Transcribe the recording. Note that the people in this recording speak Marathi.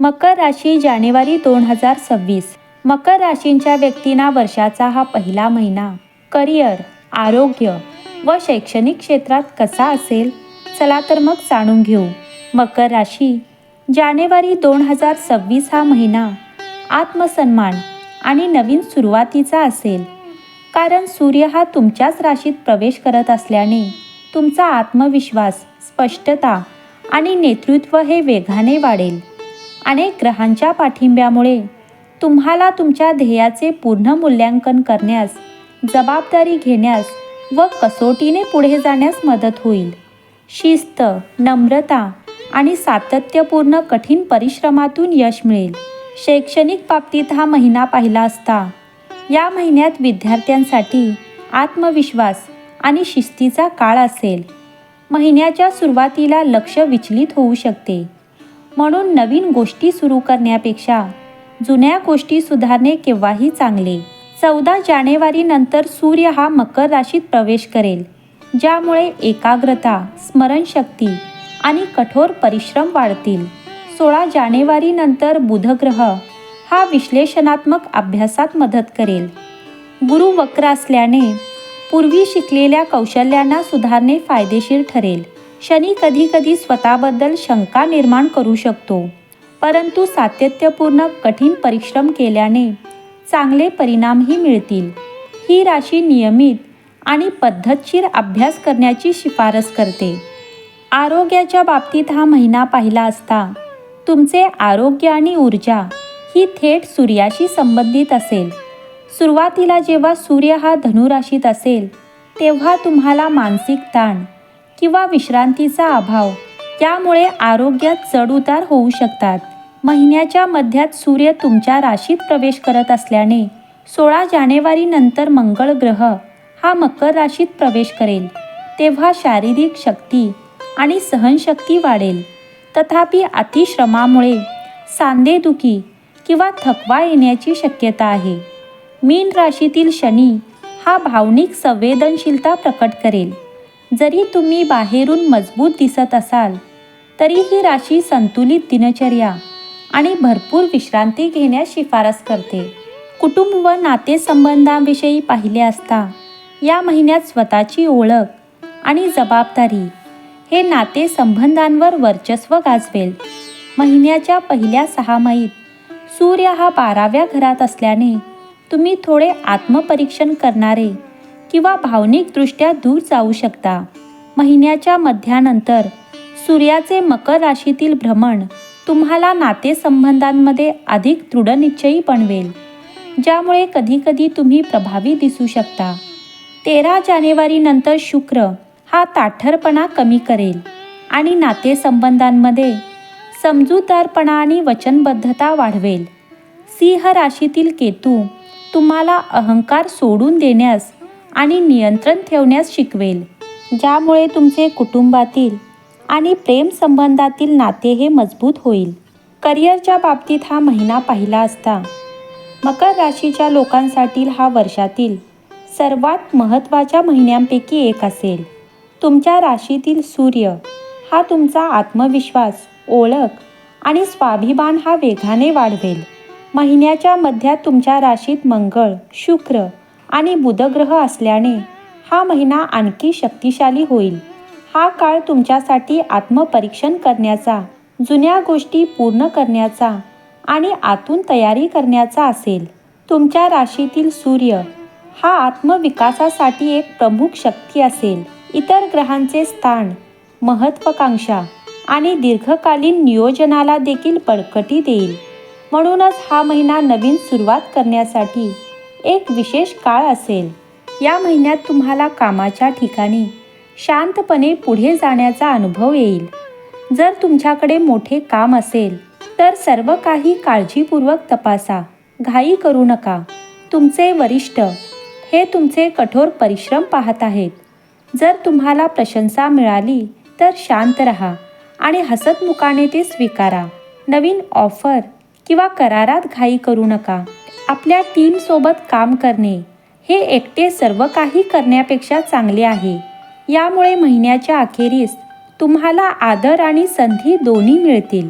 मकर राशी जानेवारी 2026. मकर राशींच्या व्यक्तींना वर्षाचा हा पहिला महिना करिअर, आरोग्य व शैक्षणिक क्षेत्रात कसा असेल, चला तर मग जाणून घेऊ. मकर राशी जानेवारी 2026 हा महिना आत्मसन्मान आणि नवीन सुरुवातीचा असेल. कारण सूर्य हा तुमच्याच राशीत प्रवेश करत असल्याने तुमचा आत्मविश्वास, स्पष्टता आणि नेतृत्व हे वेगाने वाढेल. अनेक ग्रहांच्या पाठिंब्यामुळे तुम्हाला तुमच्या ध्येयाचे पूर्ण मूल्यांकन करण्यास, जबाबदारी घेण्यास व कसोटीने पुढे जाण्यास मदत होईल. शिस्त, नम्रता आणि सातत्यपूर्ण कठीण परिश्रमातून यश मिळेल. शैक्षणिक बाबतीत हा महिना पाहिला असता या महिन्यात विद्यार्थ्यांसाठी आत्मविश्वास आणि शिस्तीचा काळ असेल. महिन्याच्या सुरुवातीला लक्ष विचलित होऊ शकते, म्हणून नवीन गोष्टी सुरू करण्यापेक्षा जुन्या गोष्टी सुधारणे केव्हाही चांगले. 14 जानेवारी नंतर सूर्य हा मकर राशीत प्रवेश करेल, ज्यामुळे एकाग्रता, स्मरणशक्ती आणि कठोर परिश्रम वाढतील. 16 जानेवारी नंतर बुध ग्रह हा विश्लेषणात्मक अभ्यासात मदत करेल. गुरु वक्र असल्याने पूर्वी शिकलेल्या कौशल्यांना सुधारणे फायदेशीर ठरेल. शनी कधीकधी स्वतःबद्दल शंका निर्माण करू शकतो, परंतु सातत्यपूर्ण कठीण परिश्रम केल्याने चांगले परिणामही मिळतील. ही राशी नियमित आणि पद्धतशीर अभ्यास करण्याची शिफारस करते. आरोग्याच्या बाबतीत हा महिना पाहिला असता तुमचे आरोग्य आणि ऊर्जा ही थेट सूर्याशी संबंधित असेल. सुरुवातीला जेव्हा सूर्य हा धनुराशीत असेल तेव्हा तुम्हाला मानसिक ताण किंवा विश्रांतीचा अभाव यामुळे आरोग्यात चढउतार होऊ शकतात. महिन्याच्या मध्यात सूर्य तुमच्या राशीत प्रवेश करत असल्याने 16 जानेवारी नंतर मंगळ ग्रह हा मकर राशीत प्रवेश करेल, तेव्हा शारीरिक शक्ती आणि सहनशक्ती वाढेल. तथापि अतिश्रमामुळे सांधेदुखी किंवा थकवा येण्याची शक्यता आहे. मीन राशीतील शनी हा भावनिक संवेदनशीलता प्रकट करेल. जरी तुम्ही बाहेरून मजबूत दिसत असाल तरी ही राशी संतुलित दिनचर्या आणि भरपूर विश्रांती घेण्यास शिफारस करते. कुटुंब व नातेसंबंधांविषयी पाहिले असता या महिन्यात स्वतःची ओळख आणि जबाबदारी हे नातेसंबंधांवर वर्चस्व गाजवेल. महिन्याच्या पहिल्या 6 महिन्यात सूर्य हा 12व्या घरात असल्याने तुम्ही थोडे आत्मपरीक्षण करणारे किंवा भावनिकदृष्ट्या दूर जाऊ शकता. महिन्याच्या मध्यानंतर सूर्याचे मकर राशीतील भ्रमण तुम्हाला नातेसंबंधांमध्ये अधिक दृढनिश्चयी बनवेल, ज्यामुळे कधीकधी तुम्ही प्रभावी दिसू शकता. 13 जानेवारी नंतर शुक्र हा ताठरपणा कमी करेल आणि नातेसंबंधांमध्ये समजूतदारपणा आणि वचनबद्धता वाढवेल. सिंह राशीतील केतू तुम्हाला अहंकार सोडून देण्यास आणि नियंत्रण ठेवण्यास शिकवेल, ज्यामुळे तुमचे कुटुंबातील आणि प्रेम संबंधातील नाते हे मजबूत होईल. करिअरच्या बाबतीत हा महिना पाहिला असता मकर राशीच्या लोकांसाठी हा वर्षातील सर्वात महत्त्वाच्या महिन्यांपैकी एक असेल. तुमच्या राशीतील सूर्य हा तुमचा आत्मविश्वास, ओळख आणि स्वाभिमान हा वेगाने वाढवेल. महिन्याच्या मध्यात तुमच्या राशीत मंगळ, शुक्र आणि बुध ग्रह असल्याने हा महिना आणखी शक्तिशाली होईल. हा काळ तुमच्यासाठी आत्मपरीक्षण करण्याचा, जुन्या गोष्टी पूर्ण करण्याचा आणि आतून तयारी करण्याचा असेल. तुमच्या राशीतील सूर्य हा आत्मविकासासाठी एक प्रमुख शक्ती असेल. इतर ग्रहांचे स्थान, महत्त्वाकांक्षा आणि दीर्घकालीन नियोजनाला देखील बळकटी देईल. म्हणूनच हा महिना नवीन सुरुवात करण्यासाठी एक विशेष काळ असेल. या महिन्यात तुम्हाला कामाच्या ठिकाणी शांतपणे पुढे जाण्याचा अनुभव येईल. जर तुमच्याकडे मोठे काम असेल तर सर्व काही काळजीपूर्वक तपासा, घाई करू नका. तुमचे वरिष्ठ हे तुमचे कठोर परिश्रम पाहत आहेत. जर तुम्हाला प्रशंसा मिळाली तर शांत रहा आणि हसतमुखाने ते स्वीकारा. नवीन ऑफर किंवा करारात घाई करू नका. आपल्या टीमसोबत काम करणे हे एकटे सर्व काही करण्यापेक्षा चांगले आहे. यामुळे महिन्याच्या अखेरीस तुम्हाला आदर आणि संधी दोन्ही मिळतील.